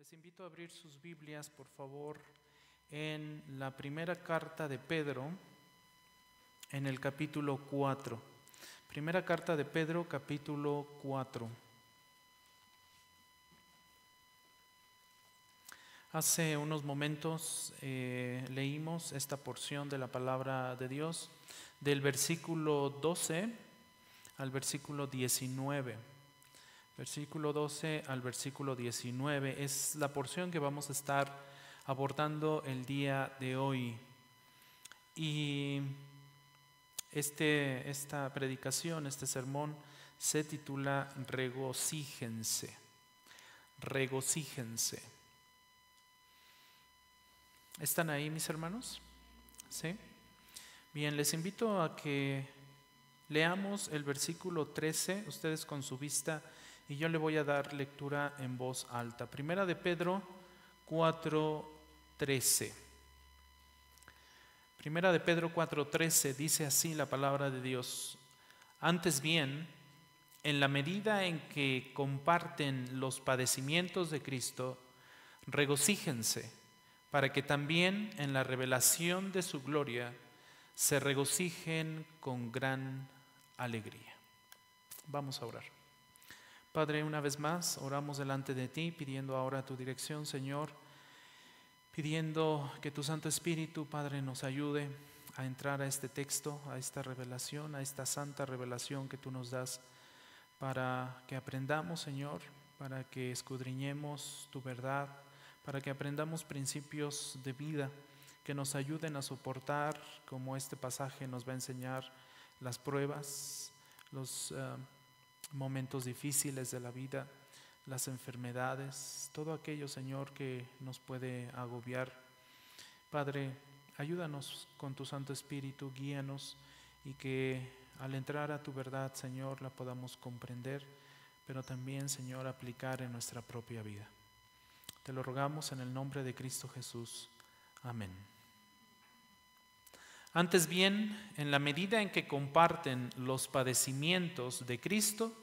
Les invito a abrir sus Biblias, por favor, en la primera carta de Pedro, en el capítulo 4. Primera carta de Pedro, capítulo 4. Hace unos momentos leímos esta porción de la palabra de Dios, del versículo 12 al versículo 19. Versículo 12 al versículo 19 es la porción que vamos a estar abordando el día de hoy. Y esta predicación, este sermón, se titula Regocíjense. Regocíjense. ¿Están ahí, mis hermanos? ¿Sí? Bien, les invito a que leamos el versículo 13, ustedes con su vista, y yo le voy a dar lectura en voz alta. Primera de Pedro 4:13. Primera de Pedro 4:13 dice así la palabra de Dios: Antes bien, en la medida en que comparten los padecimientos de Cristo, regocíjense, para que también en la revelación de su gloria se regocijen con gran alegría. Vamos a orar. Padre, una vez más oramos delante de ti, pidiendo ahora tu dirección, Señor, pidiendo que tu Santo Espíritu, Padre, nos ayude a entrar a este texto, a esta revelación, a esta santa revelación que tú nos das, para que aprendamos, Señor, para que escudriñemos tu verdad, para que aprendamos principios de vida que nos ayuden a soportar, como este pasaje nos va a enseñar, las pruebas, los momentos difíciles de la vida, las enfermedades, todo aquello, Señor, que nos puede agobiar. Padre, ayúdanos con tu Santo Espíritu, guíanos, y que al entrar a tu verdad, Señor, la podamos comprender, pero también, Señor, aplicar en nuestra propia vida. Te lo rogamos en el nombre de Cristo Jesús. Amén. Antes bien, en la medida en que comparten los padecimientos de Cristo,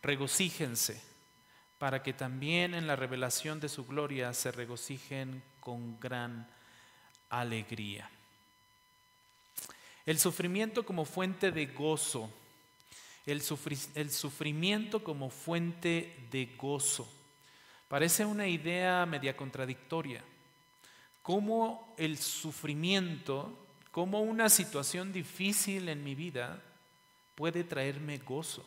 regocíjense, para que también en la revelación de su gloria se regocijen con gran alegría. El sufrimiento como fuente de gozo. El sufrimiento como fuente de gozo. Parece una idea media contradictoria. ¿Cómo el sufrimiento, cómo una situación difícil en mi vida puede traerme gozo?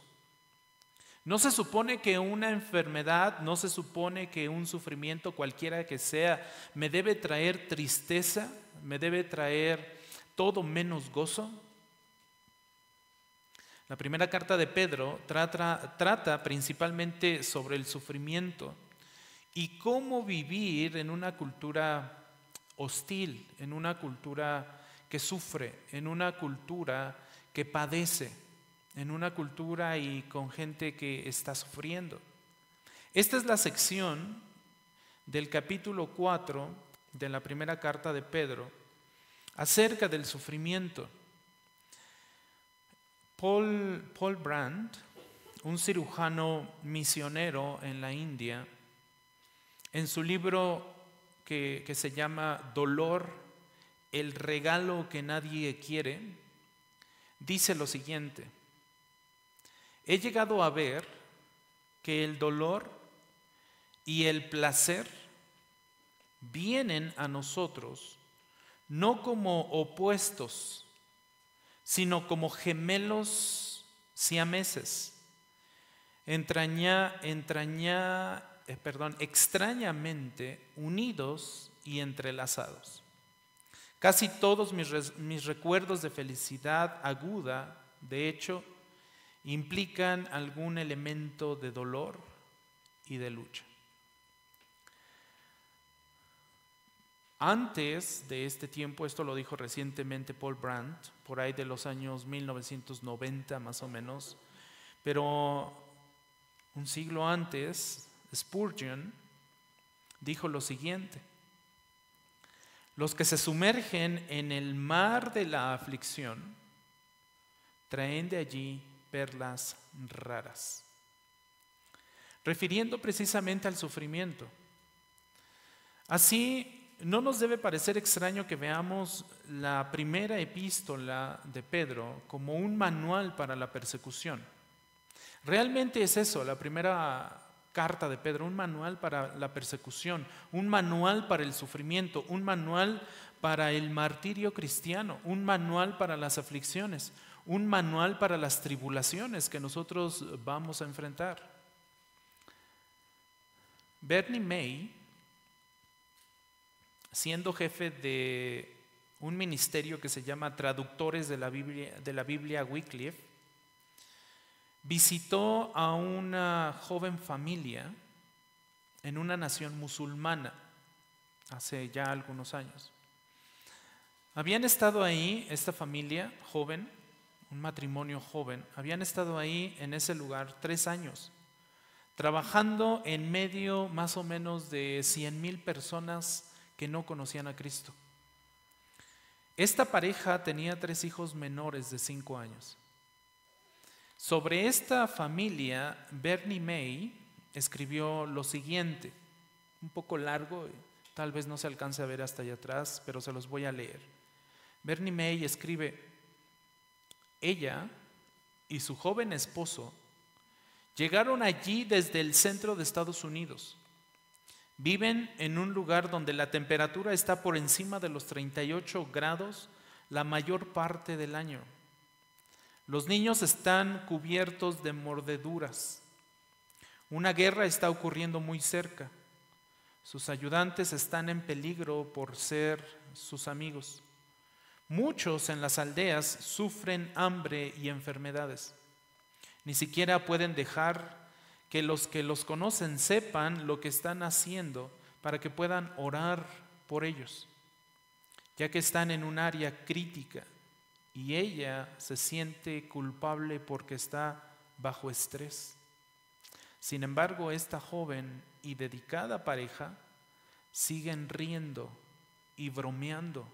No se supone que una enfermedad, no se supone que un sufrimiento cualquiera que sea, me debe traer tristeza, me debe traer todo menos gozo. La primera carta de Pedro trata principalmente sobre el sufrimiento y cómo vivir en una cultura hostil, en una cultura que sufre, en una cultura que padece, en una cultura y con gente que está sufriendo. Esta es la sección del capítulo 4 de la primera carta de Pedro acerca del sufrimiento. Paul Brandt, un cirujano misionero en la India, en su libro que se llama Dolor, el regalo que nadie quiere, dice lo siguiente: he llegado a ver que el dolor y el placer vienen a nosotros no como opuestos, sino como gemelos siameses, extrañamente unidos y entrelazados. Casi todos mis recuerdos de felicidad aguda, de hecho, implican algún elemento de dolor y de lucha. Antes de este tiempo, esto lo dijo recientemente Paul Brandt, por ahí de los años 1990 más o menos, pero un siglo antes, Spurgeon dijo lo siguiente: los que se sumergen en el mar de la aflicción traen de allí perlas raras, refiriendo precisamente al sufrimiento. Así, no nos debe parecer extraño que veamos la primera epístola de Pedro como un manual para la persecución. Realmente es eso, la primera carta de Pedro, un manual para la persecución, un manual para el sufrimiento, un manual para el martirio cristiano, un manual para las aflicciones, un manual para las tribulaciones que nosotros vamos a enfrentar. Bernie May, siendo jefe de un ministerio que se llama Traductores de la Biblia Wycliffe, visitó a una joven familia en una nación musulmana hace ya algunos años. Habían estado ahí, esta familia joven, un matrimonio joven, habían estado ahí en ese lugar 3 años, trabajando en medio más o menos de 100,000 personas que no conocían a Cristo. Esta pareja tenía 3 hijos menores de 5 años. Sobre esta familia, Bernie May escribió lo siguiente, un poco largo, tal vez no se alcance a ver hasta allá atrás, pero se los voy a leer. Bernie May escribe: ella y su joven esposo llegaron allí desde el centro de Estados Unidos. Viven en un lugar donde la temperatura está por encima de los 38 grados la mayor parte del año. Los niños están cubiertos de mordeduras. Una guerra está ocurriendo muy cerca. Sus ayudantes están en peligro por ser sus amigos. Muchos en las aldeas sufren hambre y enfermedades. Ni siquiera pueden dejar que los conocen sepan lo que están haciendo para que puedan orar por ellos, ya que están en un área crítica y ella se siente culpable porque está bajo estrés. Sin embargo, esta joven y dedicada pareja siguen riendo y bromeando,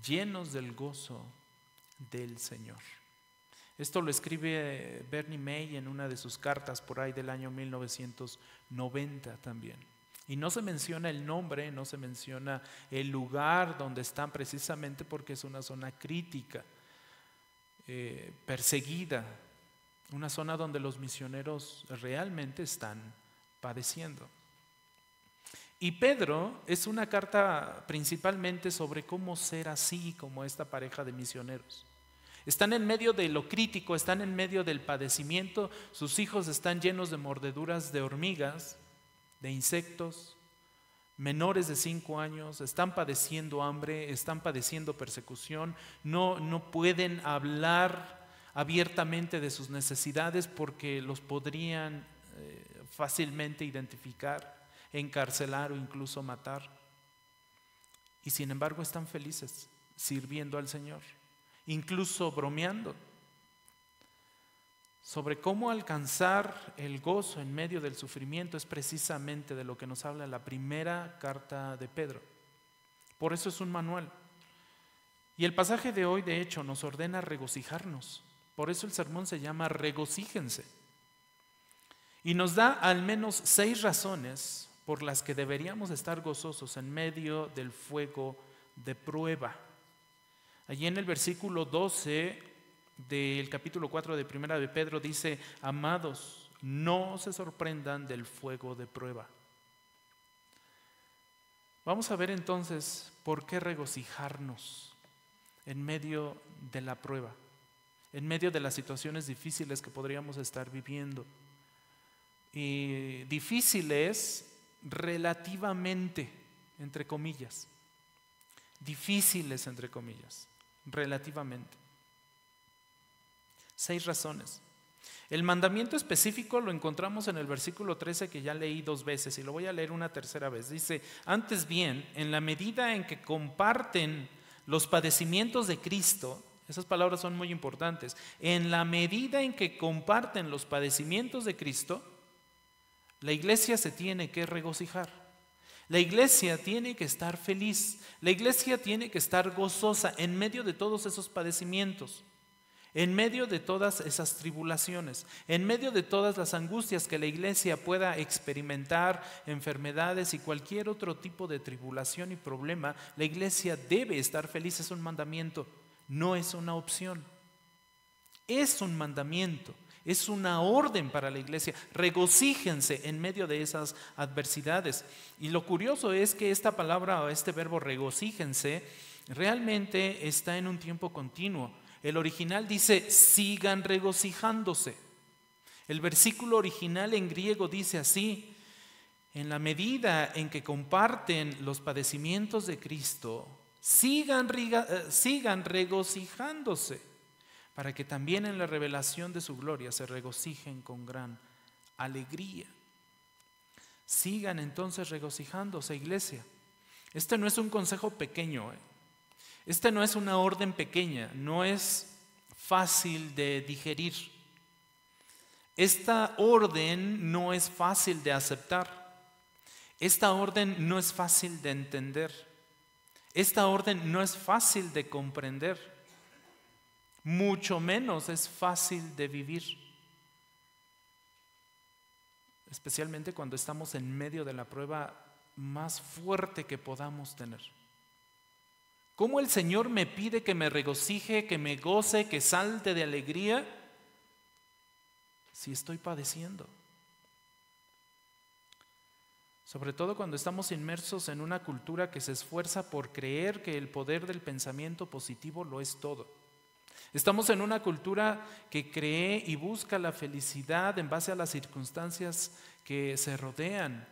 llenos del gozo del Señor. Esto lo escribe Bernie May en una de sus cartas por ahí del año 1990 también. Y no se menciona el nombre, no se menciona el lugar donde están, precisamente porque es una zona crítica, perseguida, una zona donde los misioneros realmente están padeciendo. Y Pedro es una carta principalmente sobre cómo ser así como esta pareja de misioneros. Están en medio de lo crítico, están en medio del padecimiento, sus hijos están llenos de mordeduras de hormigas, de insectos, menores de 5 años, están padeciendo hambre, están padeciendo persecución, no pueden hablar abiertamente de sus necesidades porque los podrían fácilmente identificar, encarcelar o incluso matar. Y sin embargo están felices sirviendo al Señor, incluso bromeando sobre cómo alcanzar el gozo en medio del sufrimiento. Es precisamente de lo que nos habla la primera carta de Pedro. Por eso es un manual. Y el pasaje de hoy, de hecho, nos ordena regocijarnos. Por eso el sermón se llama Regocíjense. Y nos da al menos 6 razones por las que deberíamos estar gozosos en medio del fuego de prueba. Allí en el versículo 12 del capítulo 4 de Primera de Pedro dice: amados, no se sorprendan del fuego de prueba. Vamos a ver entonces por qué regocijarnos en medio de la prueba, en medio de las situaciones difíciles que podríamos estar viviendo. Y difíciles relativamente, entre comillas. Difíciles, entre comillas, relativamente. 6 razones. El mandamiento específico lo encontramos en el versículo 13, que ya leí 2 veces y lo voy a leer una tercera vez. Dice: antes bien, en la medida en que comparten los padecimientos de Cristo, esas palabras son muy importantes, en la medida en que comparten los padecimientos de Cristo, la iglesia se tiene que regocijar. La iglesia tiene que estar feliz, la iglesia tiene que estar gozosa en medio de todos esos padecimientos, En medio de todas esas tribulaciones, en medio de todas las angustias que la iglesia pueda experimentar, enfermedades y cualquier otro tipo de tribulación y problema, la iglesia debe estar feliz. Es un mandamiento, no es una opción. Es un mandamiento, es una orden para la iglesia. Regocíjense en medio de esas adversidades. Y lo curioso es que esta palabra o este verbo regocíjense realmente está en un tiempo continuo. El original dice sigan regocijándose. El versículo original en griego dice así: en la medida en que comparten los padecimientos de Cristo, sigan regocijándose, para que también en la revelación de su gloria se regocijen con gran alegría. Sigan entonces regocijándose, iglesia. Este no es un consejo pequeño, Este no es una orden pequeña, no es fácil de digerir. Esta orden no es fácil de aceptar. Esta orden no es fácil de entender. Esta orden no es fácil de comprender. Mucho menos es fácil de vivir. Especialmente cuando estamos en medio de la prueba más fuerte que podamos tener. ¿Cómo el Señor me pide que me regocije, que me goce, que salte de alegría si estoy padeciendo? Sobre todo cuando estamos inmersos en una cultura que se esfuerza por creer que el poder del pensamiento positivo lo es todo. Estamos en una cultura que cree y busca la felicidad en base a las circunstancias que se rodean,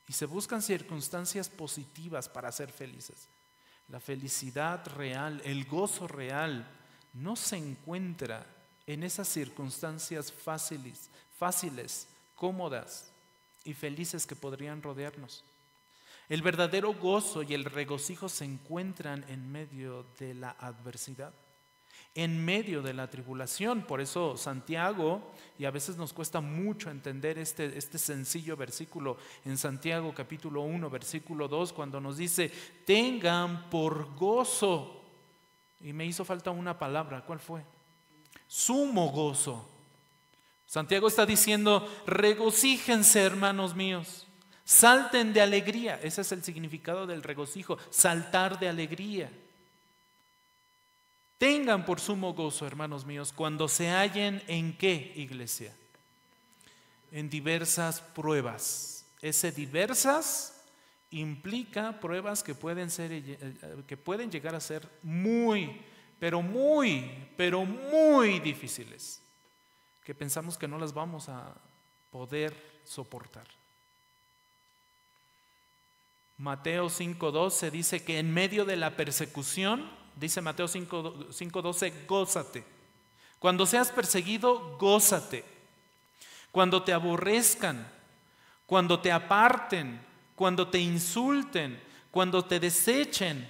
y se buscan circunstancias positivas para ser felices. La felicidad real, el gozo real, no se encuentra en esas circunstancias fáciles, cómodas y felices que podrían rodearnos. El verdadero gozo y el regocijo se encuentran en medio de la adversidad, en medio de la tribulación. Por eso Santiago, y a veces nos cuesta mucho entender este sencillo versículo en Santiago capítulo 1, versículo 2, cuando nos dice, tengan por gozo, y me hizo falta una palabra, ¿cuál fue? Sumo gozo. Santiago está diciendo, regocíjense, hermanos míos, salten de alegría. Ese es el significado del regocijo, saltar de alegría. Tengan por sumo gozo, hermanos míos, cuando se hallen en ¿qué, iglesia? En diversas pruebas. Ese diversas implica pruebas que pueden llegar a ser muy difíciles, que pensamos que no las vamos a poder soportar. Mateo 5:12 dice que en medio de la persecución, dice Mateo 5:12, gózate. Cuando seas perseguido, gózate. Cuando te aborrezcan, cuando te aparten, cuando te insulten, cuando te desechen,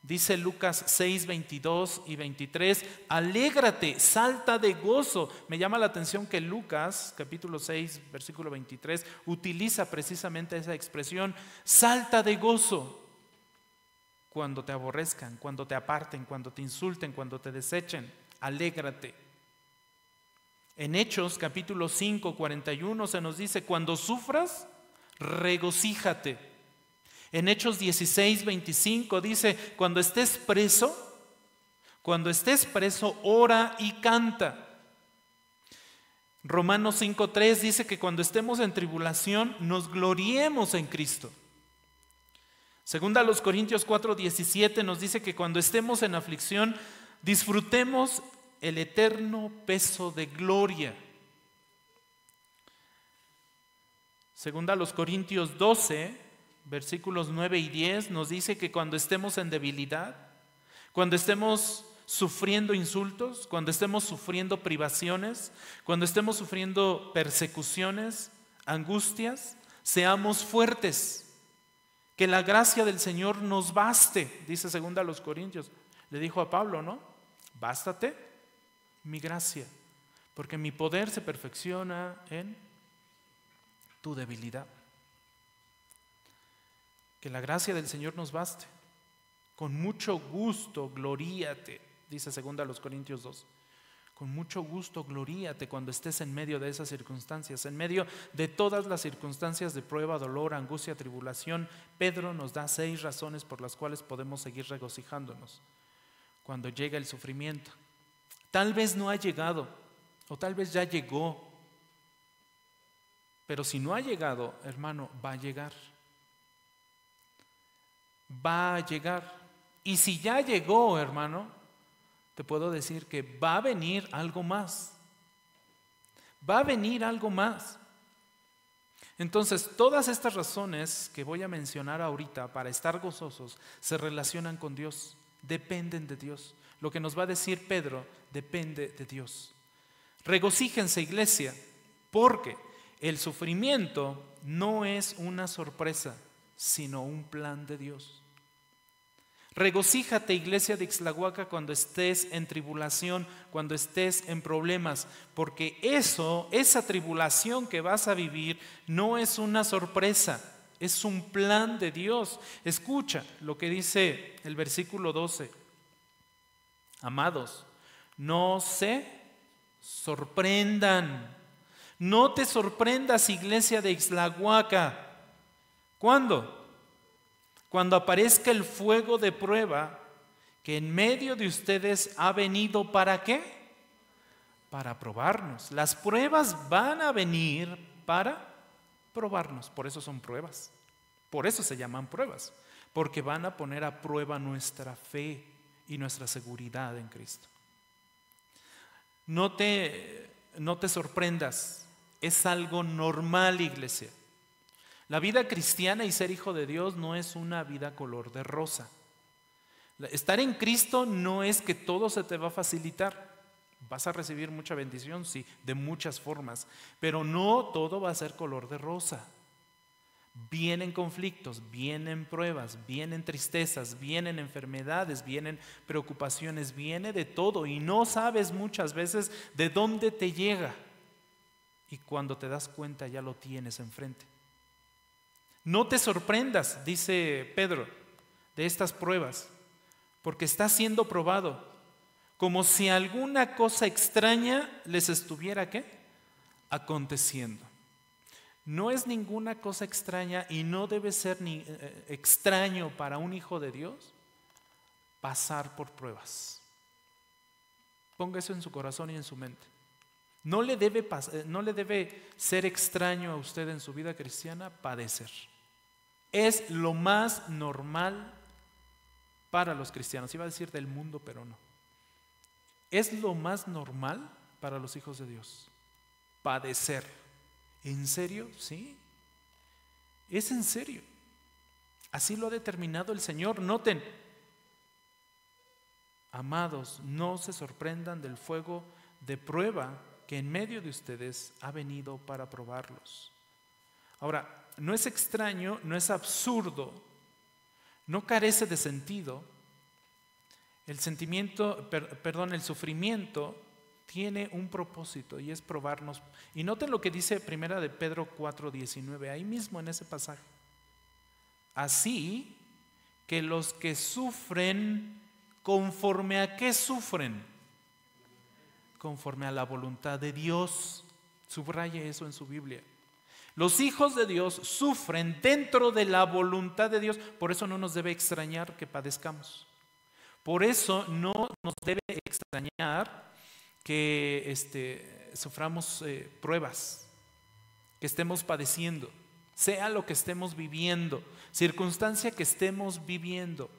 dice Lucas 6:22 y 23, alégrate, salta de gozo. Me llama la atención que Lucas, capítulo 6, versículo 23, utiliza precisamente esa expresión, salta de gozo. Cuando te aborrezcan, cuando te aparten, cuando te insulten, cuando te desechen, alégrate. En Hechos capítulo 5, 41 se nos dice, cuando sufras, regocíjate. En Hechos 16, 25 dice, cuando estés preso, ora y canta. Romanos 5:3 dice que cuando estemos en tribulación, nos gloriemos en Cristo. Segunda a los Corintios 4:17 nos dice que cuando estemos en aflicción, disfrutemos el eterno peso de gloria. Segunda a los Corintios 12, versículos 9 y 10 nos dice que cuando estemos en debilidad, cuando estemos sufriendo insultos, cuando estemos sufriendo privaciones, cuando estemos sufriendo persecuciones, angustias, seamos fuertes. Que la gracia del Señor nos baste, dice segunda a los Corintios. Le dijo a Pablo, ¿no? Bástate mi gracia, porque mi poder se perfecciona en tu debilidad. Que la gracia del Señor nos baste. Con mucho gusto, gloríate, dice segunda a los Corintios 2. con mucho gusto, gloríate cuando estés en medio de esas circunstancias, en medio de todas las circunstancias de prueba, dolor, angustia, tribulación. Pedro nos da 6 razones por las cuales podemos seguir regocijándonos cuando llega el sufrimiento. Tal vez no ha llegado, o tal vez ya llegó, pero si no ha llegado, hermano, va a llegar. Va a llegar. Y si ya llegó, hermano, te puedo decir que va a venir algo más. Va a venir algo más. Entonces, todas estas razones que voy a mencionar ahorita para estar gozosos se relacionan con Dios, dependen de Dios. Lo que nos va a decir Pedro depende de Dios. Regocíjense, iglesia, porque el sufrimiento no es una sorpresa, sino un plan de Dios. Regocíjate, iglesia de Ixtlahuaca, cuando estés en tribulación, cuando estés en problemas, porque esa tribulación que vas a vivir no es una sorpresa, es un plan de Dios. Escucha lo que dice el versículo 12. Amados, no se sorprendan. No te sorprendas, iglesia de Ixtlahuaca. ¿Cuándo? Cuando aparezca el fuego de prueba que en medio de ustedes ha venido, ¿para qué? Para probarnos. Las pruebas van a venir para probarnos. Por eso son pruebas. Por eso se llaman pruebas. Porque van a poner a prueba nuestra fe y nuestra seguridad en Cristo. No te sorprendas. Es algo normal, iglesia. La vida cristiana y ser hijo de Dios no es una vida color de rosa. Estar en Cristo no es que todo se te va a facilitar. Vas a recibir mucha bendición, sí, de muchas formas, pero no todo va a ser color de rosa. Vienen conflictos, vienen pruebas, vienen tristezas, vienen enfermedades, vienen preocupaciones, viene de todo y no sabes muchas veces de dónde te llega. Y cuando te das cuenta ya lo tienes enfrente. No te sorprendas, dice Pedro, de estas pruebas, porque está siendo probado, como si alguna cosa extraña les estuviera, ¿qué? Aconteciendo. No es ninguna cosa extraña y no debe ser ni extraño para un hijo de Dios pasar por pruebas. Ponga eso en su corazón y en su mente. No le debe ser extraño a usted en su vida cristiana padecer. Es lo más normal para los cristianos. Iba a decir del mundo, pero no. Es lo más normal para los hijos de Dios. Padecer. ¿En serio? Sí. Es en serio. Así lo ha determinado el Señor. Noten. Amados, no se sorprendan del fuego de prueba que en medio de ustedes ha venido para probarlos. Ahora, no es extraño, no es absurdo, no carece de sentido. El sufrimiento tiene un propósito y es probarnos. Y noten lo que dice 1 de Pedro 4:19, ahí mismo en ese pasaje. Así que los que sufren, ¿conforme a qué sufren? Conforme a la voluntad de Dios. Subraye eso en su Biblia. Los hijos de Dios sufren dentro de la voluntad de Dios. Por eso no nos debe extrañar que padezcamos. Por eso no nos debe extrañar que suframos pruebas, que estemos padeciendo, sea lo que estemos viviendo, circunstancia que estemos viviendo.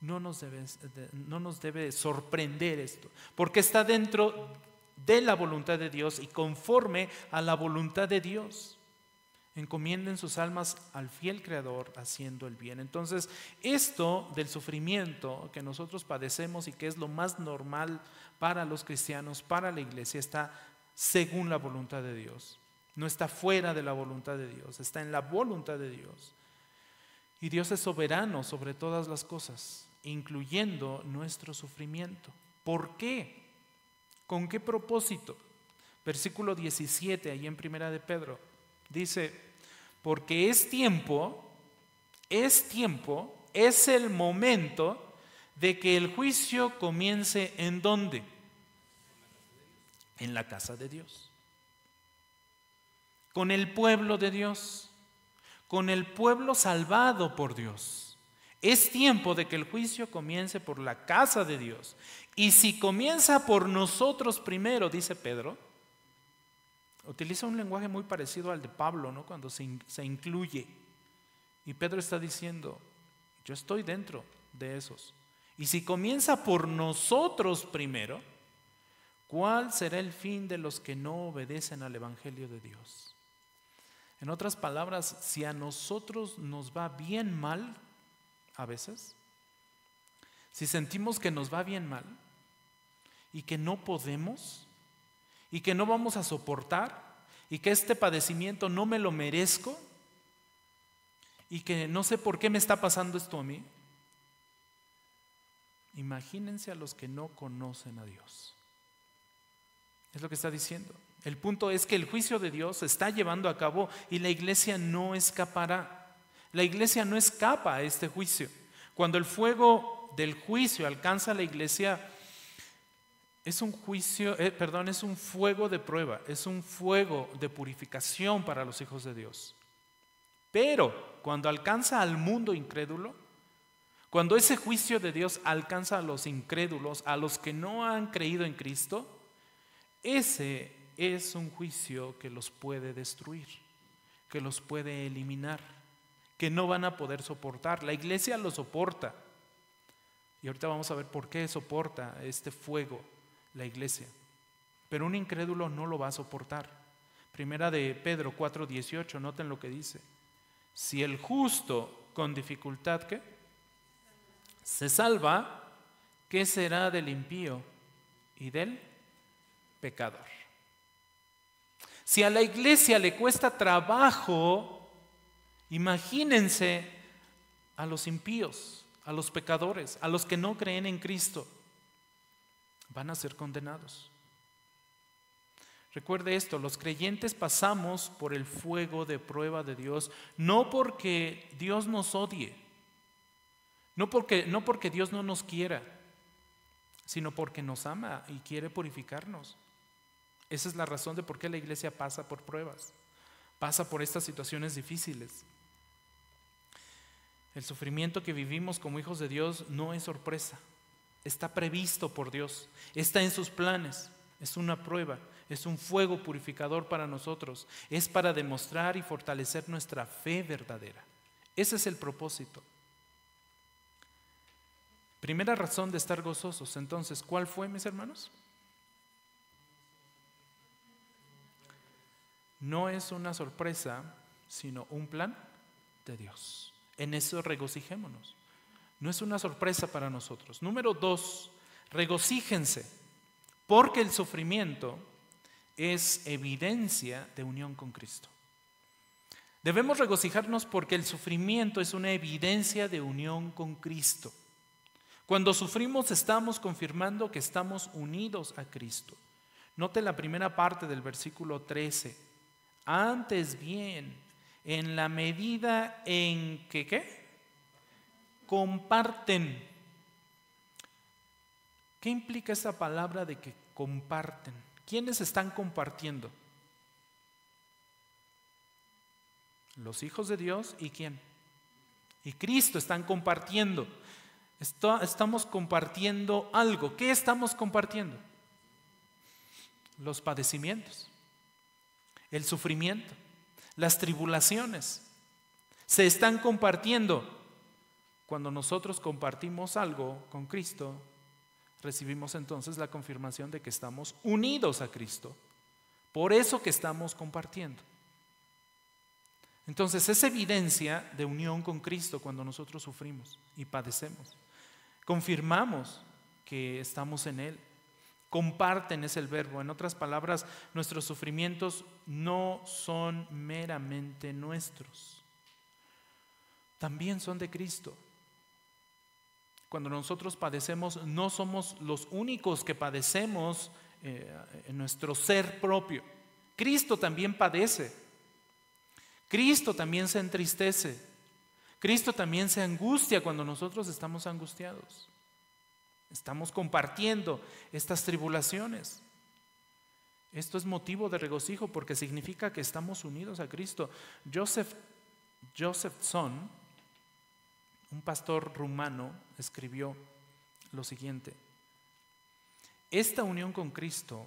No nos debe sorprender esto, porque está dentro de la voluntad de Dios y conforme a la voluntad de Dios. Encomienden sus almas al fiel Creador haciendo el bien. Entonces, esto del sufrimiento que nosotros padecemos y que es lo más normal para los cristianos, para la iglesia, está según la voluntad de Dios. No está fuera de la voluntad de Dios, está en la voluntad de Dios. Y Dios es soberano sobre todas las cosas, incluyendo nuestro sufrimiento. ¿Por qué? ¿Con qué propósito? Versículo 17, ahí en 1 de Pedro, dice: porque es el momento de que el juicio comience ¿en dónde? en la casa de Dios, con el pueblo de Dios, con el pueblo salvado por Dios. Es tiempo de que el juicio comience por la casa de Dios. Y si comienza por nosotros primero, dice Pedro, utiliza un lenguaje muy parecido al de Pablo, ¿no? Cuando se incluye. Y Pedro está diciendo, yo estoy dentro de esos. Y si comienza por nosotros primero, ¿cuál será el fin de los que no obedecen al Evangelio de Dios? En otras palabras, si a nosotros nos va bien mal, a veces, si sentimos que nos va bien mal y que no podemos y que no vamos a soportar y que este padecimiento no me lo merezco y que no sé por qué me está pasando esto a mí, imagínense a los que no conocen a Dios. Es lo que está diciendo. El punto es que el juicio de Dios se está llevando a cabo y la iglesia no escapará. La iglesia no escapa a este juicio. Cuando el fuego del juicio alcanza a la iglesia, es un fuego de prueba, es un fuego de purificación para los hijos de Dios. Pero cuando alcanza al mundo incrédulo, cuando ese juicio de Dios alcanza a los incrédulos, a los que no han creído en Cristo, ese es un juicio que los puede destruir, que los puede eliminar, que no van a poder soportar. La iglesia lo soporta. Y ahorita vamos a ver por qué soporta este fuego la iglesia. Pero un incrédulo no lo va a soportar. Primera de Pedro 4:18, noten lo que dice. Si el justo con dificultad ¿qué? Se salva, ¿qué será del impío y del pecador? Si a la iglesia le cuesta trabajo, imagínense a los impíos, a los pecadores, a los que no creen en Cristo, van a ser condenados. Recuerde esto, los creyentes pasamos por el fuego de prueba de Dios, no porque Dios nos odie, no porque Dios no nos quiera, sino porque nos ama y quiere purificarnos. Esa es la razón de por qué la iglesia pasa por pruebas, pasa por estas situaciones difíciles. El sufrimiento que vivimos como hijos de Dios no es sorpresa, está previsto por Dios, está en sus planes, es una prueba, es un fuego purificador para nosotros, es para demostrar y fortalecer nuestra fe verdadera. Ese es el propósito. Primera razón de estar gozosos, entonces, ¿cuál fue, mis hermanos? No es una sorpresa, sino un plan de Dios. En eso regocijémonos. No es una sorpresa para nosotros. Número 2, regocíjense, porque el sufrimiento es evidencia de unión con Cristo. Debemos regocijarnos porque el sufrimiento es una evidencia de unión con Cristo. Cuando sufrimos estamos confirmando que estamos unidos a Cristo. Note la primera parte del versículo 13. Antes bien, en la medida en que ¿qué? Comparten. ¿Qué implica esta palabra de que comparten? ¿Quiénes están compartiendo? Los hijos de Dios y ¿quién? Y Cristo están compartiendo. Estamos compartiendo algo. ¿Qué estamos compartiendo? Los padecimientos, el sufrimiento, las tribulaciones. Se están compartiendo. Cuando nosotros compartimos algo con Cristo, recibimos entonces la confirmación de que estamos unidos a Cristo. Por eso que estamos compartiendo. Entonces es evidencia de unión con Cristo cuando nosotros sufrimos y padecemos. Confirmamos que estamos en Él. Comparten es el verbo. En otras palabras, nuestros sufrimientos no son meramente nuestros. También son de Cristo. Cuando nosotros padecemos, no somos los únicos que padecemos en nuestro ser propio. Cristo también padece. Cristo también se entristece. Cristo también se angustia cuando nosotros estamos angustiados. Estamos compartiendo estas tribulaciones. Esto es motivo de regocijo porque significa que estamos unidos a Cristo. Josephson, un pastor rumano, escribió lo siguiente: esta unión con Cristo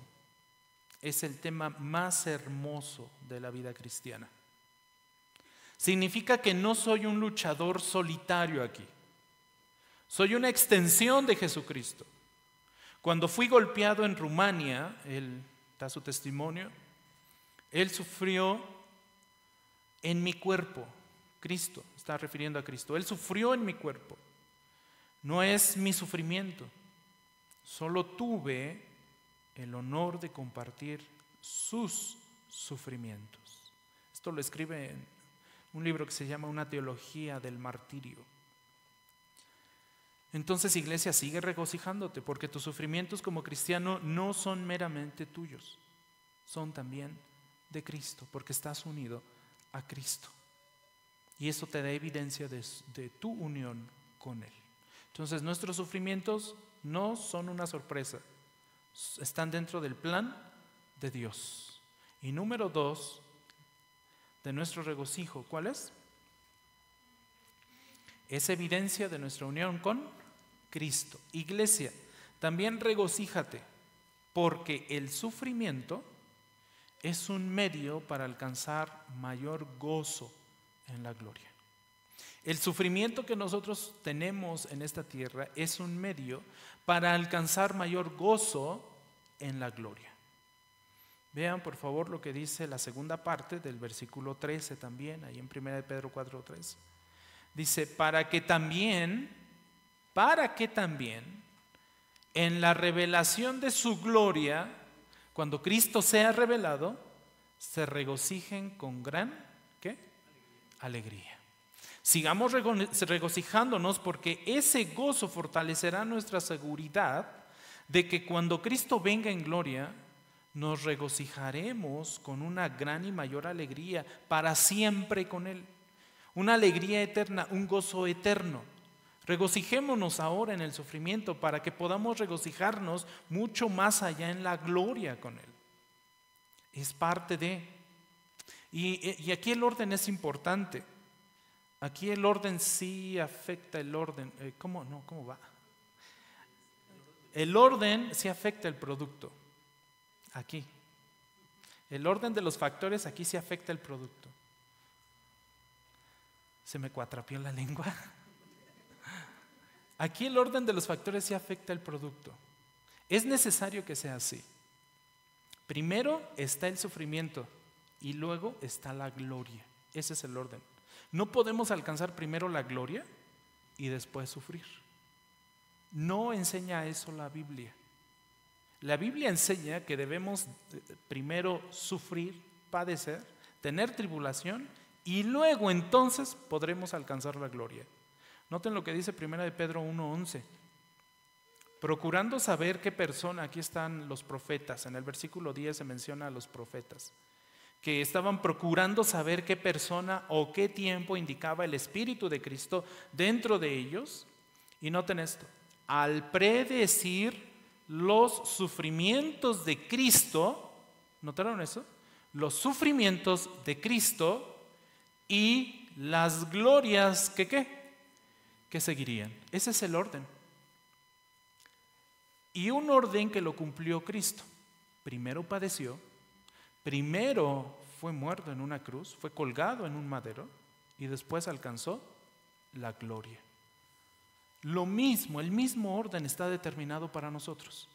es el tema más hermoso de la vida cristiana. Significa que no soy un luchador solitario aquí. Soy una extensión de Jesucristo. Cuando fui golpeado en Rumania, él da su testimonio, él sufrió en mi cuerpo. Cristo, está refiriendo a Cristo. Él sufrió en mi cuerpo. No es mi sufrimiento. Solo tuve el honor de compartir sus sufrimientos. Esto lo escribe en un libro que se llama Una teología del martirio. Entonces, iglesia, sigue regocijándote porque tus sufrimientos como cristiano no son meramente tuyos, son también de Cristo, porque estás unido a Cristo. Y eso te da evidencia de tu unión con Él. Entonces, nuestros sufrimientos no son una sorpresa, están dentro del plan de Dios. Y número 2 de nuestro regocijo, ¿cuál es? Es evidencia de nuestra unión con Cristo. Iglesia, también regocíjate, porque el sufrimiento es un medio para alcanzar mayor gozo en la gloria. El sufrimiento que nosotros tenemos en esta tierra es un medio para alcanzar mayor gozo en la gloria. Vean por favor lo que dice la segunda parte del versículo 13 también, ahí en 1 Pedro 4:13. Dice, para que también en la revelación de su gloria, cuando Cristo sea revelado, se regocijen con gran, ¿qué? Alegría. Sigamos regocijándonos porque ese gozo fortalecerá nuestra seguridad de que cuando Cristo venga en gloria, nos regocijaremos con una gran y mayor alegría para siempre con Él. Una alegría eterna, un gozo eterno. Regocijémonos ahora en el sufrimiento para que podamos regocijarnos mucho más allá en la gloria con Él. Es parte de. Y aquí el orden es importante. Aquí el orden sí afecta el orden. ¿Cómo va? El orden sí afecta el producto. Aquí. El orden de los factores aquí sí afecta el producto. Se me cuatrapió la lengua. Aquí el orden de los factores sí afecta el producto. Es necesario que sea así. Primero está el sufrimiento y luego está la gloria. Ese es el orden. No podemos alcanzar primero la gloria y después sufrir. No enseña eso la Biblia. La Biblia enseña que debemos primero sufrir, padecer, tener tribulación y luego entonces podremos alcanzar la gloria. Noten lo que dice 1 Pedro 1:11. Procurando saber qué persona, aquí están los profetas, en el versículo 10 se menciona a los profetas, que estaban procurando saber qué persona o qué tiempo indicaba el Espíritu de Cristo dentro de ellos. Y noten esto, al predecir los sufrimientos de Cristo, ¿notaron eso? Los sufrimientos de Cristo y las glorias que seguirían. Ese es el orden. Y un orden que lo cumplió Cristo. Primero padeció, primero fue muerto en una cruz, fue colgado en un madero y después alcanzó la gloria. Lo mismo, el mismo orden está determinado para nosotros.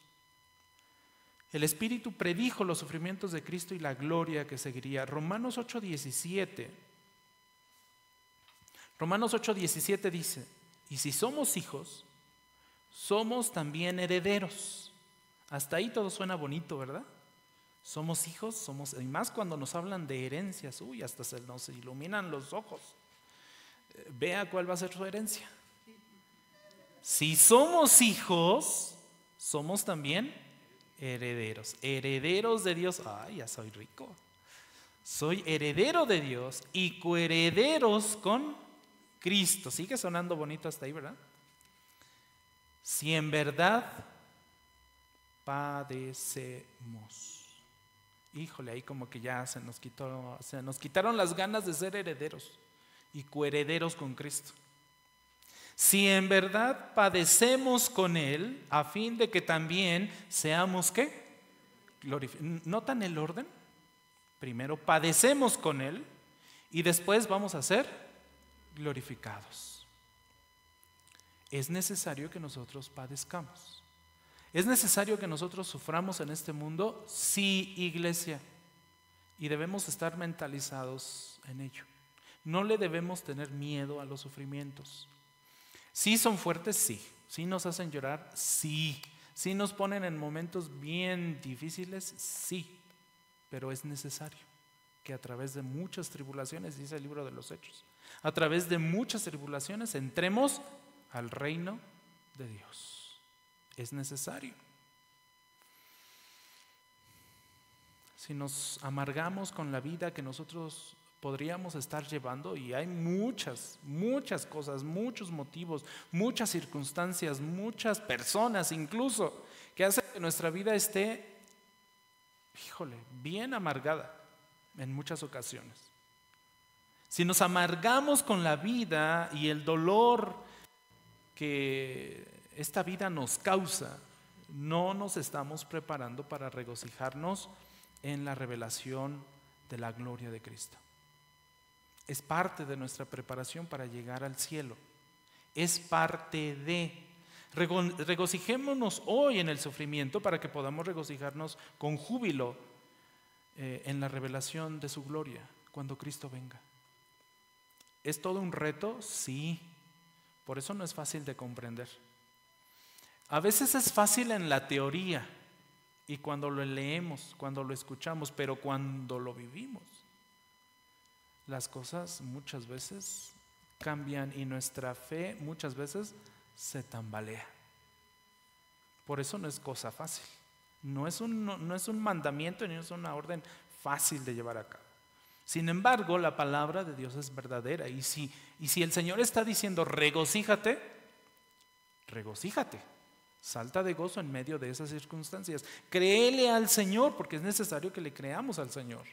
El Espíritu predijo los sufrimientos de Cristo y la gloria que seguiría. Romanos 8:17 dice, y si somos hijos, somos también herederos. Hasta ahí todo suena bonito, ¿verdad? Somos hijos, y más cuando nos hablan de herencias, hasta se nos iluminan los ojos. Vea cuál va a ser su herencia. Si somos hijos, somos también herederos. Herederos de Dios. Ay, ya soy rico. Soy heredero de Dios y coherederos con Cristo. Sigue sonando bonito hasta ahí, ¿verdad? Si en verdad padecemos. híjole, ahí como que ya se nos quitaron las ganas de ser herederos y coherederos con Cristo. Si en verdad padecemos con Él, a fin de que también seamos, ¿qué? ¿Notan el orden? Primero padecemos con Él y después vamos a ser glorificados. Es necesario que nosotros padezcamos. ¿Es necesario que nosotros suframos en este mundo? Sí, iglesia. Y debemos estar mentalizados en ello. No le debemos tener miedo a los sufrimientos. ¿Sí son fuertes? Sí. ¿Sí nos hacen llorar? Sí. ¿Sí nos ponen en momentos bien difíciles? Sí. Pero es necesario que a través de muchas tribulaciones, dice el libro de los Hechos, a través de muchas tribulaciones entremos al reino de Dios. Es necesario. Si nos amargamos con la vida que nosotros podríamos estar llevando, y hay muchas cosas, muchos motivos, muchas circunstancias, muchas personas incluso, que hacen que nuestra vida esté, híjole, bien amargada en muchas ocasiones. Si nos amargamos con la vida y el dolor que esta vida nos causa, no nos estamos preparando para regocijarnos en la revelación de la gloria de Cristo. Es parte de nuestra preparación para llegar al cielo. Es parte de. Regocijémonos hoy en el sufrimiento para que podamos regocijarnos con júbilo en la revelación de su gloria cuando Cristo venga. ¿Es todo un reto? Sí. Por eso no es fácil de comprender. A veces es fácil en la teoría y cuando lo leemos, cuando lo escuchamos, pero cuando lo vivimos, las cosas muchas veces cambian y nuestra fe muchas veces se tambalea. Por eso no es cosa fácil. No es un mandamiento ni es una orden fácil de llevar a cabo. Sin embargo, la palabra de Dios es verdadera. Y si el Señor está diciendo regocíjate, regocíjate. Salta de gozo en medio de esas circunstancias. Créele al Señor, porque es necesario que le creamos al Señor.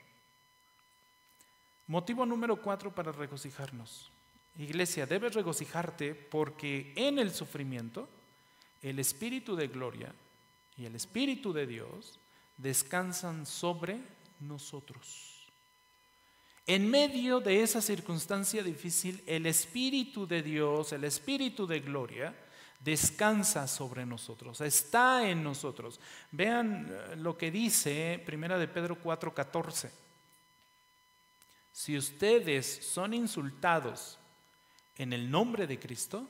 Motivo número 4 para regocijarnos. Iglesia, debes regocijarte porque en el sufrimiento el Espíritu de gloria y el Espíritu de Dios descansan sobre nosotros. En medio de esa circunstancia difícil, el Espíritu de Dios, el Espíritu de gloria, descansa sobre nosotros, está en nosotros. Vean lo que dice 1 de Pedro 4:14. Si ustedes son insultados en el nombre de Cristo,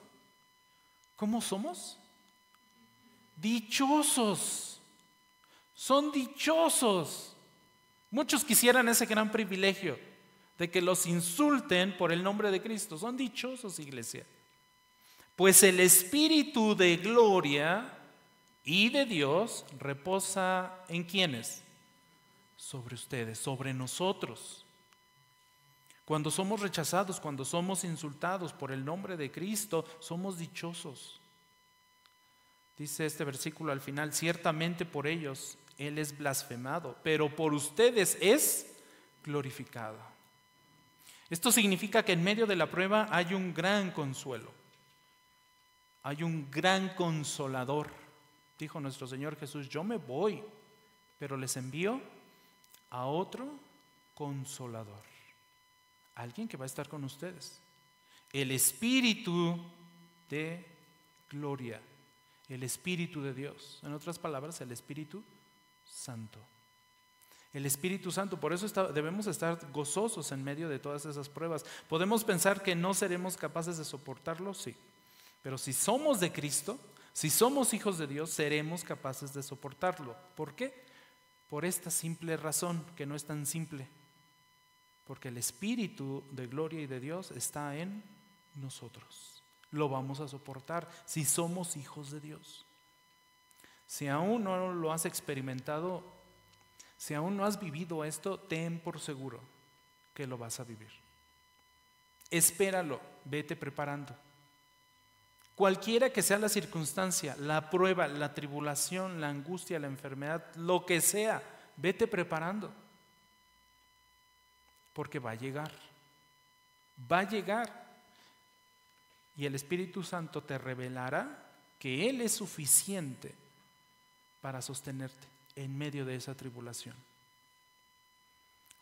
¿cómo somos? Dichosos. Son dichosos. Muchos quisieran ese gran privilegio de que los insulten por el nombre de Cristo. Son dichosos, iglesia. Pues el Espíritu de gloria y de Dios reposa ¿en quiénes? Sobre ustedes, sobre nosotros. Cuando somos rechazados, cuando somos insultados por el nombre de Cristo, somos dichosos. Dice este versículo al final, ciertamente por ellos Él es blasfemado, pero por ustedes es glorificado. Esto significa que en medio de la prueba hay un gran consuelo, hay un gran consolador. Dijo nuestro Señor Jesús, yo me voy, pero les envío a otro consolador. Alguien que va a estar con ustedes. El Espíritu de gloria. El Espíritu de Dios. En otras palabras, el Espíritu Santo. El Espíritu Santo. Por eso debemos estar gozosos en medio de todas esas pruebas. Podemos pensar que no seremos capaces de soportarlo, sí. Pero si somos de Cristo, si somos hijos de Dios, seremos capaces de soportarlo. ¿Por qué? Por esta simple razón, que no es tan simple. Porque el Espíritu de gloria y de Dios está en nosotros. Lo vamos a soportar si somos hijos de Dios. Si aún no lo has experimentado, si aún no has vivido esto, ten por seguro que lo vas a vivir. Espéralo, vete preparando. Cualquiera que sea la circunstancia, la prueba, la tribulación, la angustia, la enfermedad, lo que sea, vete preparando, porque va a llegar, va a llegar. Y el Espíritu Santo te revelará que Él es suficiente para sostenerte en medio de esa tribulación.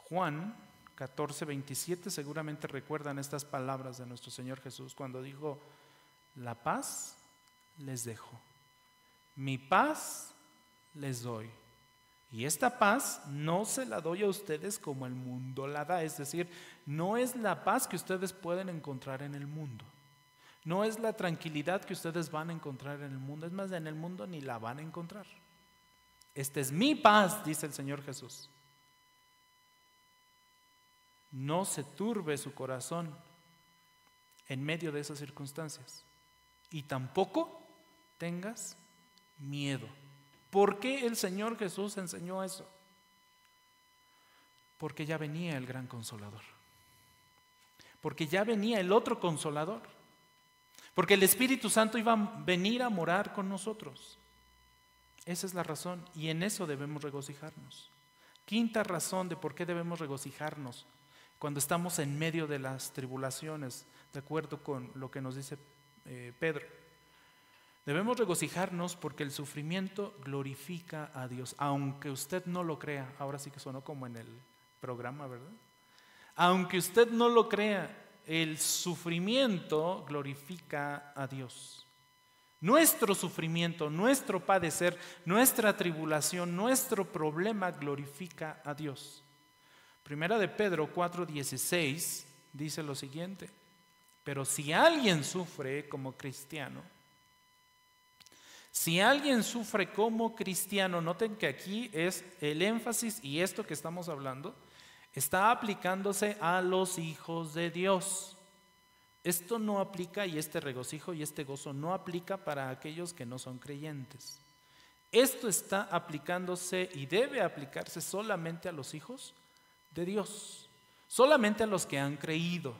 Juan 14:27, seguramente recuerdan estas palabras de nuestro Señor Jesús cuando dijo: la paz les dejo, mi paz les doy. Y esta paz no se la doy a ustedes como el mundo la da. Es decir, no es la paz que ustedes pueden encontrar en el mundo. No es la tranquilidad que ustedes van a encontrar en el mundo. Es más, en el mundo ni la van a encontrar. Esta es mi paz, dice el Señor Jesús. No se turbe su corazón en medio de esas circunstancias. Y tampoco tengas miedo. ¿Por qué el Señor Jesús enseñó eso? Porque ya venía el gran Consolador. Porque ya venía el otro Consolador. Porque el Espíritu Santo iba a venir a morar con nosotros. Esa es la razón, y en eso debemos regocijarnos. Quinta razón de por qué debemos regocijarnos cuando estamos en medio de las tribulaciones, de acuerdo con lo que nos dice Pedro. Debemos regocijarnos porque el sufrimiento glorifica a Dios, aunque usted no lo crea. Ahora sí que sonó como en el programa, ¿verdad? Aunque usted no lo crea, el sufrimiento glorifica a Dios. Nuestro sufrimiento, nuestro padecer, nuestra tribulación, nuestro problema glorifica a Dios. Primera de Pedro 4:16 dice lo siguiente: pero si alguien sufre como cristiano, noten que aquí es el énfasis, y esto que estamos hablando está aplicándose a los hijos de Dios. Esto no aplica, y este regocijo y este gozo no aplica para aquellos que no son creyentes. Esto está aplicándose y debe aplicarse solamente a los hijos de Dios, solamente a los que han creído.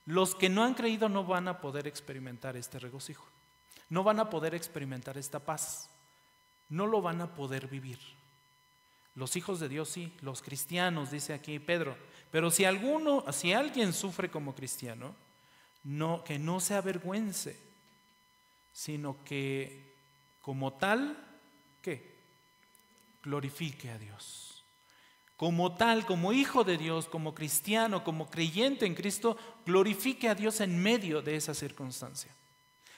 Los que no han creído no van a poder experimentar este regocijo, no van a poder experimentar esta paz, no lo van a poder vivir. Los hijos de Dios sí, los cristianos, dice aquí Pedro. Pero si alguien sufre como cristiano, que no se avergüence, sino que como tal, ¿qué? Glorifique a Dios. Como tal, como hijo de Dios, como cristiano, como creyente en Cristo, glorifique a Dios en medio de esa circunstancia.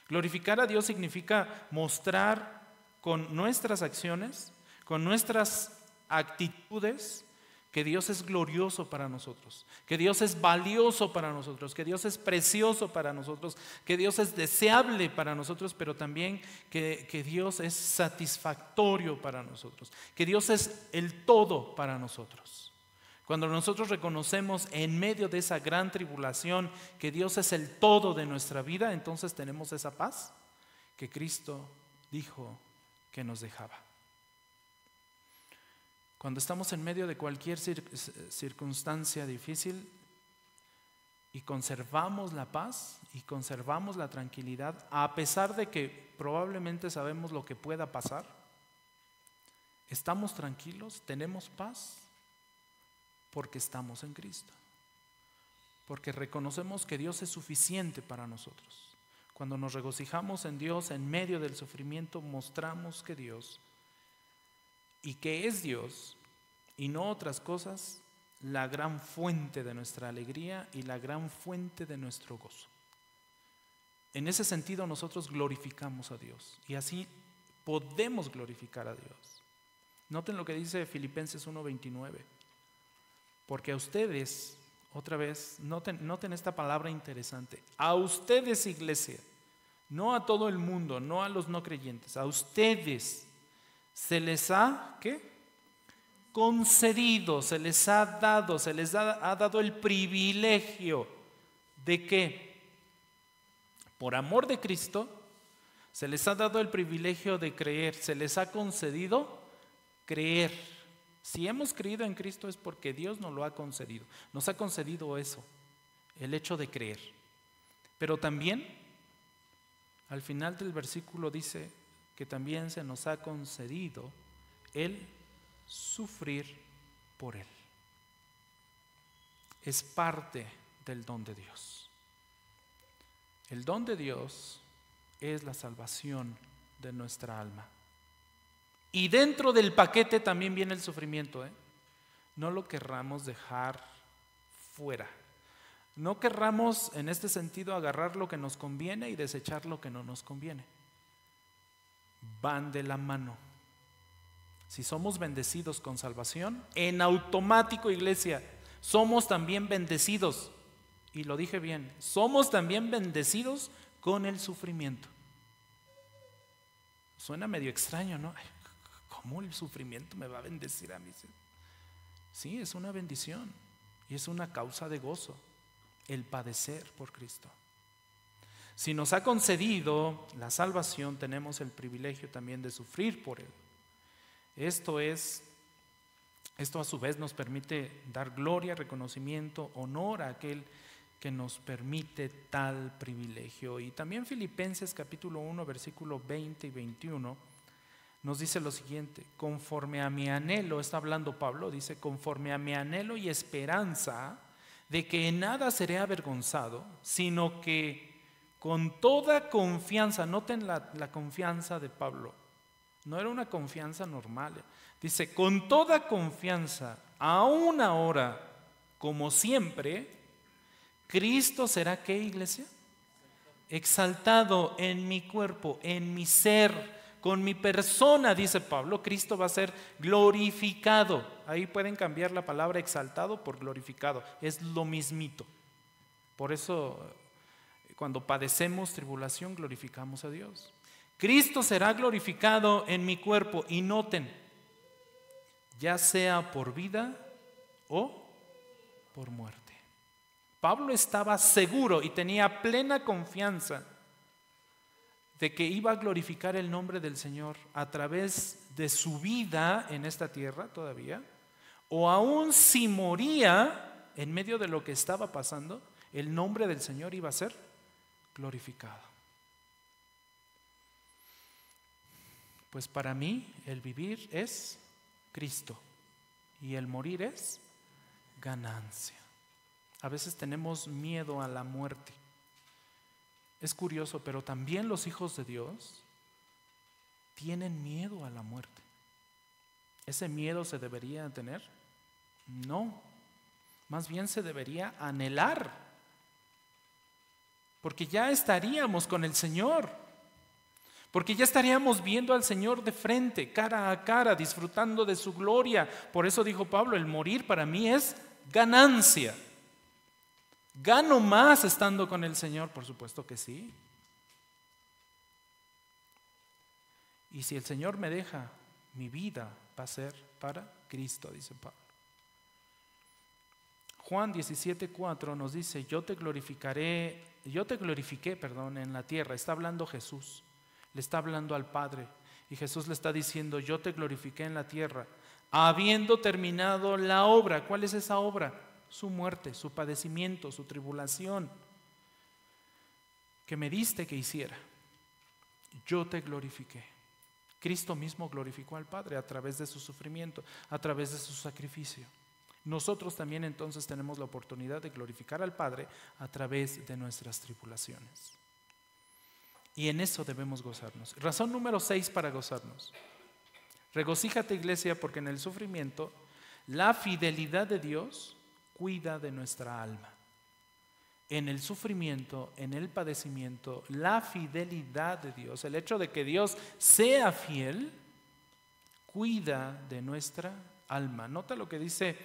Glorificar a Dios significa mostrar con nuestras acciones, con nuestras actitudes, que Dios es glorioso para nosotros, que Dios es valioso para nosotros, que Dios es precioso para nosotros, que Dios es deseable para nosotros, pero también que Dios es satisfactorio para nosotros, que Dios es el todo para nosotros. Cuando nosotros reconocemos en medio de esa gran tribulación que Dios es el todo de nuestra vida, entonces tenemos esa paz que Cristo dijo que nos dejaba. Cuando estamos en medio de cualquier circunstancia difícil y conservamos la paz y conservamos la tranquilidad, a pesar de que probablemente sabemos lo que pueda pasar, estamos tranquilos, tenemos paz, porque estamos en Cristo, porque reconocemos que Dios es suficiente para nosotros. Cuando nos regocijamos en Dios en medio del sufrimiento, mostramos que Dios y que es Dios y no otras cosas la gran fuente de nuestra alegría y la gran fuente de nuestro gozo. En ese sentido nosotros glorificamos a Dios y así podemos glorificar a Dios. Noten lo que dice Filipenses 1:29, porque a ustedes, otra vez, noten esta palabra interesante, a ustedes, iglesia, no a todo el mundo, no a los no creyentes, a ustedes se les ha, ¿qué? Concedido, se les ha dado el privilegio de que, por amor de Cristo, se les ha dado el privilegio de creer, se les ha concedido creer. Si hemos creído en Cristo es porque Dios nos lo ha concedido, nos ha concedido eso, el hecho de creer. Pero también, al final del versículo dice que también se nos ha concedido el sufrir por Él. Es parte del don de Dios. El don de Dios es la salvación de nuestra alma. Y dentro del paquete también viene el sufrimiento, No lo querramos dejar fuera. No querramos en este sentido agarrar lo que nos conviene y desechar lo que no nos conviene. Van de la mano. Si somos bendecidos con salvación, en automático, iglesia, somos también bendecidos. Y lo dije bien, somos también bendecidos con el sufrimiento. Suena medio extraño, ¿no? ¿Cómo el sufrimiento me va a bendecir a mí? Sí, es una bendición y es una causa de gozo el padecer por Cristo. Si nos ha concedido la salvación, tenemos el privilegio también de sufrir por Él. Esto a su vez nos permite dar gloria, reconocimiento, honor a aquel que nos permite tal privilegio. Y también Filipenses capítulo 1, versículo 20 y 21 nos dice lo siguiente: conforme a mi anhelo, está hablando Pablo, dice, conforme a mi anhelo y esperanza de que en nada seré avergonzado, sino que con toda confianza, noten la confianza de Pablo, no era una confianza normal, dice, con toda confianza, aún ahora, como siempre, Cristo será, ¿qué, iglesia? Exaltado en mi cuerpo, en mi ser, con mi persona, dice Pablo, Cristo va a ser glorificado. Ahí pueden cambiar la palabra exaltado por glorificado, es lo mismito. Por eso, cuando padecemos tribulación, glorificamos a Dios. Cristo será glorificado en mi cuerpo, y noten, ya sea por vida o por muerte. Pablo estaba seguro y tenía plena confianza de que iba a glorificar el nombre del Señor a través de su vida en esta tierra todavía, o aún si moría en medio de lo que estaba pasando, el nombre del Señor iba a ser glorificado. Pues para mí el vivir es Cristo y el morir es ganancia. A veces tenemos miedo a la muerte. Es curioso, pero también los hijos de Dios tienen miedo a la muerte. ¿Ese miedo se debería tener? No, más bien se debería anhelar, porque ya estaríamos con el Señor, porque ya estaríamos viendo al Señor de frente, cara a cara, disfrutando de su gloria. Por eso dijo Pablo, el morir para mí es ganancia. ¿Gano más estando con el Señor? Por supuesto que sí. Y si el Señor me deja, mi vida va a ser para Cristo, dice Pablo. Juan 17:4 nos dice, yo te glorifiqué, en la tierra. Está hablando Jesús, le está hablando al Padre, y Jesús le está diciendo, yo te glorifiqué en la tierra, habiendo terminado la obra. ¿Cuál es esa obra? Su muerte, su padecimiento, su tribulación, que me diste que hiciera. Yo te glorifiqué. Cristo mismo glorificó al Padre a través de su sufrimiento, a través de su sacrificio. Nosotros también entonces tenemos la oportunidad de glorificar al Padre a través de nuestras tribulaciones. Y en eso debemos gozarnos. Razón número 6 para gozarnos. Regocíjate, iglesia, porque en el sufrimiento la fidelidad de Dios cuida de nuestra alma. En el sufrimiento, en el padecimiento, la fidelidad de Dios, el hecho de que Dios sea fiel, cuida de nuestra alma. Nota lo que dice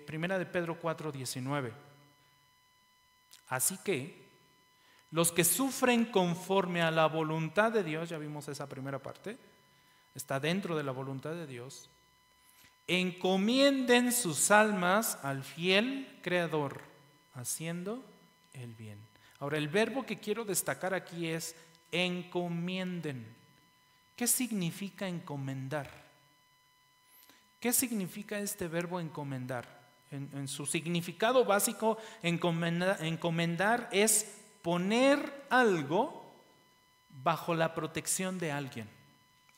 Primera de Pedro 4:19. Así que los que sufren conforme a la voluntad de Dios, ya vimos esa primera parte, está dentro de la voluntad de Dios, encomienden sus almas al fiel Creador, haciendo el bien. Ahora, el verbo que quiero destacar aquí es encomienden. ¿Qué significa encomendar? ¿Qué significa este verbo encomendar? En su significado básico, encomendar es poner algo bajo la protección de alguien.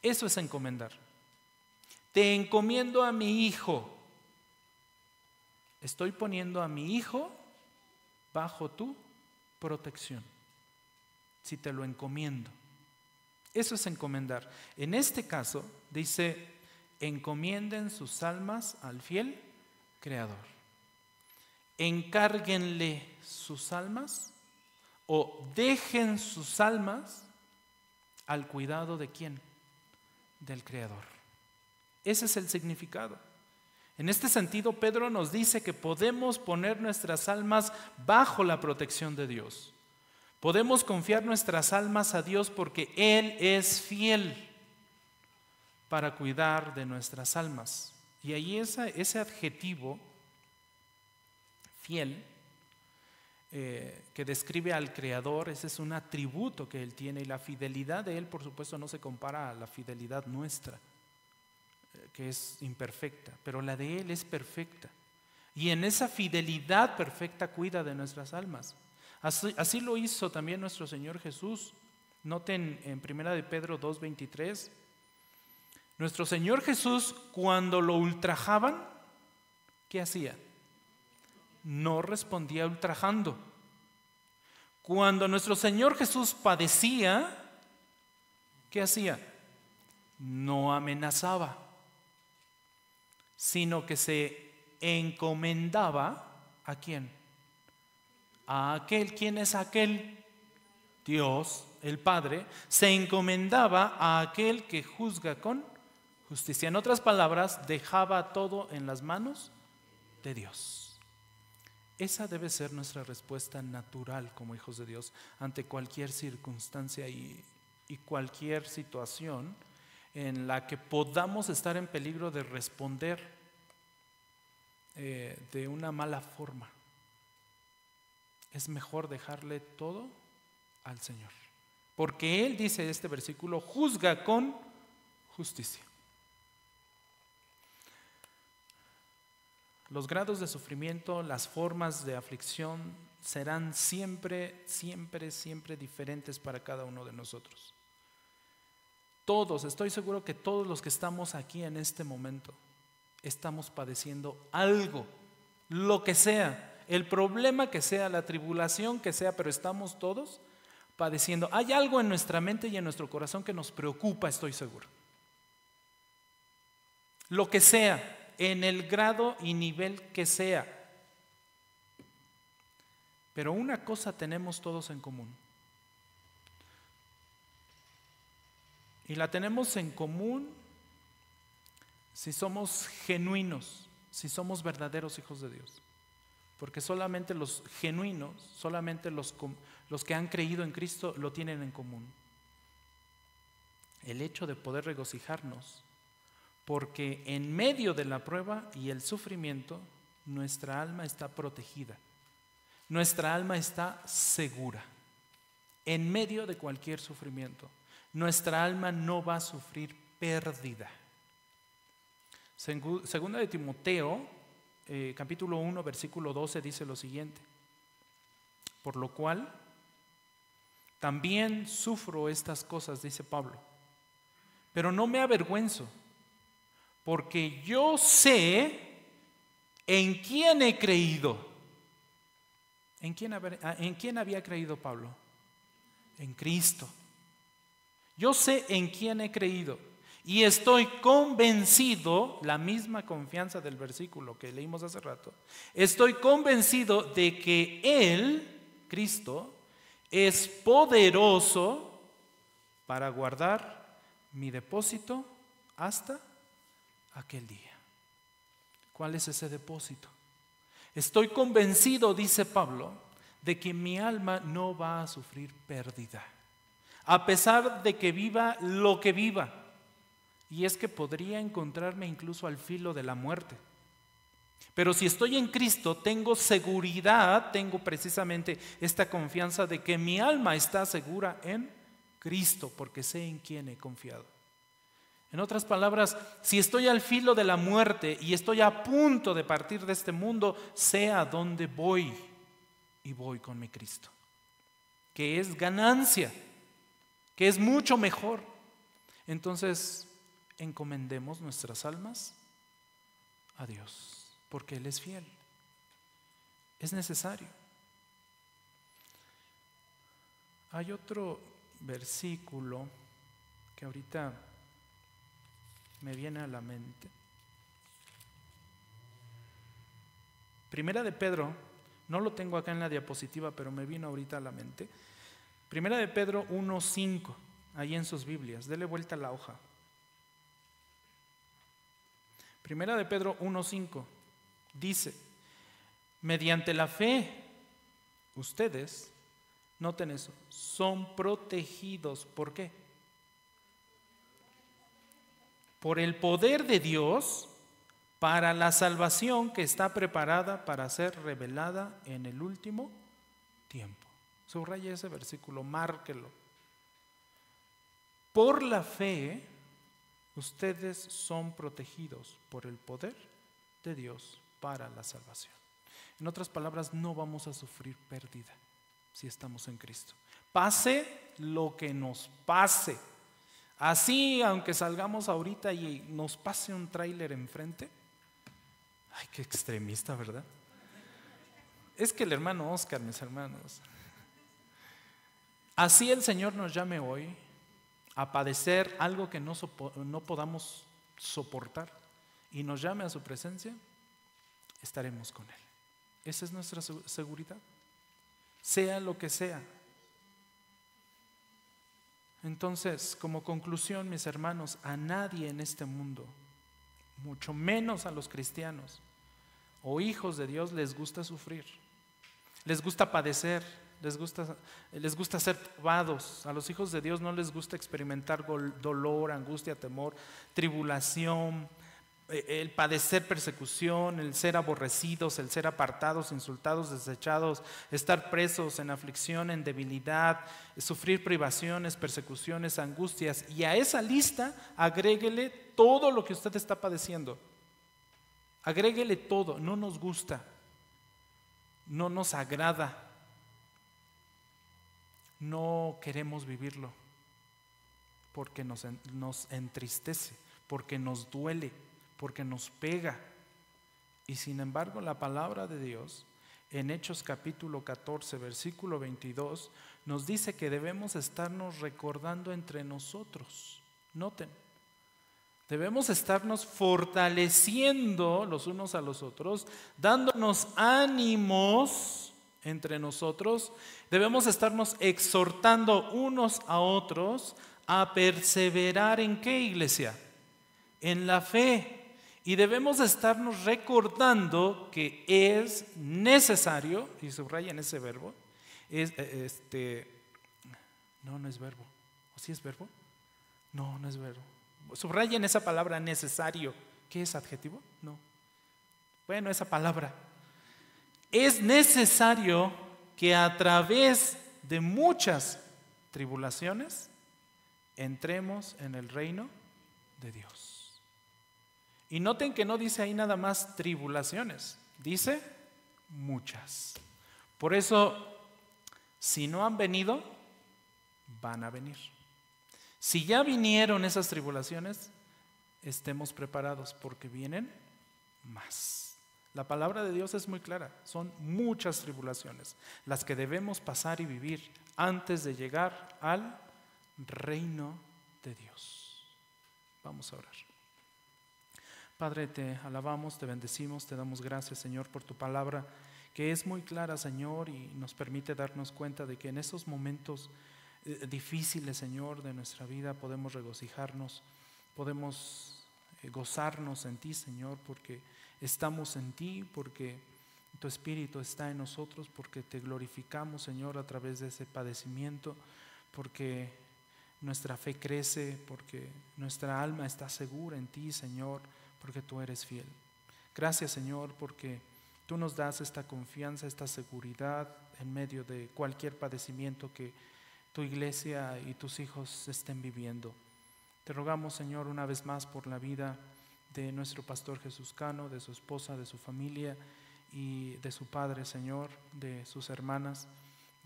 Eso es encomendar. te encomiendo a mi hijo. Estoy poniendo a mi hijo bajo tu protección, si te lo encomiendo. Eso es encomendar. En este caso dice, encomienden sus almas al fiel Creador. Encárguenle sus almas o dejen sus almas al cuidado de ¿quién? Del Creador. Ese es el significado. En este sentido, Pedro nos dice que podemos poner nuestras almas bajo la protección de Dios. Podemos confiar nuestras almas a Dios porque Él es fiel para cuidar de nuestras almas. Y ahí ese adjetivo, fiel, que describe al Creador, ese es un atributo que Él tiene. Y la fidelidad de Él, por supuesto, no se compara a la fidelidad nuestra, que es imperfecta, pero la de Él es perfecta. Y en esa fidelidad perfecta cuida de nuestras almas. Así lo hizo también nuestro Señor Jesús. Noten en 1 de Pedro 2:23, nuestro Señor Jesús, cuando lo ultrajaban, ¿qué hacía? No respondía ultrajando. Cuando nuestro Señor Jesús padecía, ¿qué hacía? No amenazaba, sino que se encomendaba ¿a quién? A aquel. ¿Quién es aquel? Dios, el Padre. Se encomendaba a aquel que juzga con justicia. En otras palabras, dejaba todo en las manos de Dios. Esa debe ser nuestra respuesta natural como hijos de Dios ante cualquier circunstancia y cualquier situación en la que podamos estar en peligro de responder de una mala forma. Es mejor dejarle todo al Señor, porque Él, dice este versículo, juzga con justicia. Los grados de sufrimiento, las formas de aflicción serán siempre, siempre, siempre diferentes para cada uno de nosotros. Todos, estoy seguro que todos los que estamos aquí en este momento estamos padeciendo algo, lo que sea, el problema que sea, la tribulación que sea, pero estamos todos padeciendo. Hay algo en nuestra mente y en nuestro corazón que nos preocupa, estoy seguro. Lo que sea, en el grado y nivel que sea. Pero una cosa tenemos todos en común. Y la tenemos en común si somos genuinos, si somos verdaderos hijos de Dios. Porque solamente los genuinos, solamente los que han creído en Cristo lo tienen en común. El hecho de poder regocijarnos, porque en medio de la prueba y el sufrimiento, nuestra alma está protegida. Nuestra alma está segura. En medio de cualquier sufrimiento, nuestra alma no va a sufrir pérdida. Segunda de Timoteo, capítulo 1, versículo 12, dice lo siguiente: por lo cual también sufro estas cosas, dice Pablo, pero no me avergüenzo, porque yo sé en quién he creído. ¿En quién había creído Pablo? En Cristo. Yo sé en quién he creído y estoy convencido, la misma confianza del versículo que leímos hace rato, estoy convencido de que Él, Cristo, es poderoso para guardar mi depósito hasta aquel día. ¿Cuál es ese depósito? Estoy convencido, dice Pablo, de que mi alma no va a sufrir pérdida, a pesar de que viva lo que viva. Y es que podría encontrarme incluso al filo de la muerte. Pero si estoy en Cristo, tengo seguridad, tengo precisamente esta confianza de que mi alma está segura en Cristo, porque sé en quién he confiado. En otras palabras, si estoy al filo de la muerte y estoy a punto de partir de este mundo, sé a dónde voy, y voy con mi Cristo, que es ganancia, que es mucho mejor. Entonces, encomendemos nuestras almas a Dios, porque Él es fiel. Es necesario. Hay otro versículo que ahorita me viene a la mente. Primera de Pedro, no lo tengo acá en la diapositiva, pero me vino ahorita a la mente. Primera de Pedro 1:5, ahí en sus Biblias, dele vuelta a la hoja. Primera de Pedro 1:5 dice: mediante la fe, ustedes, noten eso, son protegidos. ¿Por qué? Por el poder de Dios para la salvación que está preparada para ser revelada en el último tiempo. Subraya ese versículo, márquelo. Por la fe, ustedes son protegidos por el poder de Dios para la salvación. En otras palabras, no vamos a sufrir pérdida si estamos en Cristo. Pase lo que nos pase. Así, aunque salgamos ahorita y nos pase un tráiler enfrente. Ay, qué extremista, ¿verdad? Es que el hermano Oscar, mis hermanos. Así el Señor nos llame hoy a padecer algo que no podamos soportar y nos llame a su presencia, estaremos con Él. Esa es nuestra seguridad, sea lo que sea. Entonces, como conclusión, mis hermanos, a nadie en este mundo, mucho menos a los cristianos o hijos de Dios, les gusta sufrir, les gusta padecer, les gusta ser probados. A los hijos de Dios no les gusta experimentar dolor, angustia, temor, tribulación, el padecer persecución, el ser aborrecidos, el ser apartados, insultados, desechados, estar presos en aflicción, en debilidad, sufrir privaciones, persecuciones, angustias. Y a esa lista agréguele todo lo que usted está padeciendo. Agréguele todo. No nos gusta, no nos agrada, no queremos vivirlo porque nos entristece, porque nos duele, porque nos pega. Y sin embargo, la palabra de Dios en Hechos capítulo 14 versículo 22 nos dice que debemos estarnos recordando entre nosotros. Noten, debemos estarnos fortaleciendo los unos a los otros, dándonos ánimos entre nosotros. Debemos estarnos exhortando unos a otros a perseverar. ¿En qué, iglesia? En la fe. Y debemos estarnos recordando que es necesario, y subrayen ese verbo, no es verbo. ¿O sí es verbo? No es verbo. Subrayen esa palabra necesario. ¿Qué es adjetivo? No. Bueno, esa palabra. Es necesario que a través de muchas tribulaciones entremos en el reino de Dios. Y noten que no dice ahí nada más tribulaciones, dice muchas. Por eso, si no han venido, van a venir. Si ya vinieron esas tribulaciones, estemos preparados porque vienen más. La palabra de Dios es muy clara, son muchas tribulaciones las que debemos pasar y vivir antes de llegar al reino de Dios. Vamos a orar. Padre, te alabamos, te bendecimos, te damos gracias, Señor, por tu palabra, que es muy clara, Señor, y nos permite darnos cuenta de que en esos momentos difíciles, Señor, de nuestra vida podemos regocijarnos, podemos gozarnos en ti, Señor, porque estamos en ti, porque tu Espíritu está en nosotros, porque te glorificamos, Señor, a través de ese padecimiento, porque nuestra fe crece, porque nuestra alma está segura en ti, Señor, porque tú eres fiel. Gracias, Señor, porque tú nos das esta confianza, esta seguridad en medio de cualquier padecimiento que tu iglesia y tus hijos estén viviendo. Te rogamos, Señor, una vez más por la vida de nuestro pastor Jesús Cano, de su esposa, de su familia y de su padre, Señor, de sus hermanas,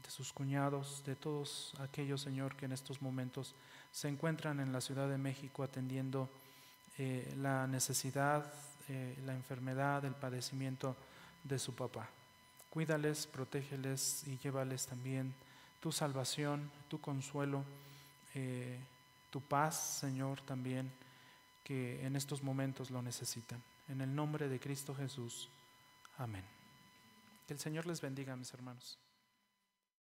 de sus cuñados, de todos aquellos, Señor, que en estos momentos se encuentran en la Ciudad de México atendiendo la necesidad, la enfermedad, el padecimiento de su papá. Cuídales, protégeles y llévales también tu salvación, tu consuelo, tu paz, Señor, también, que en estos momentos lo necesitan. En el nombre de Cristo Jesús. Amén. Que el Señor les bendiga, mis hermanos.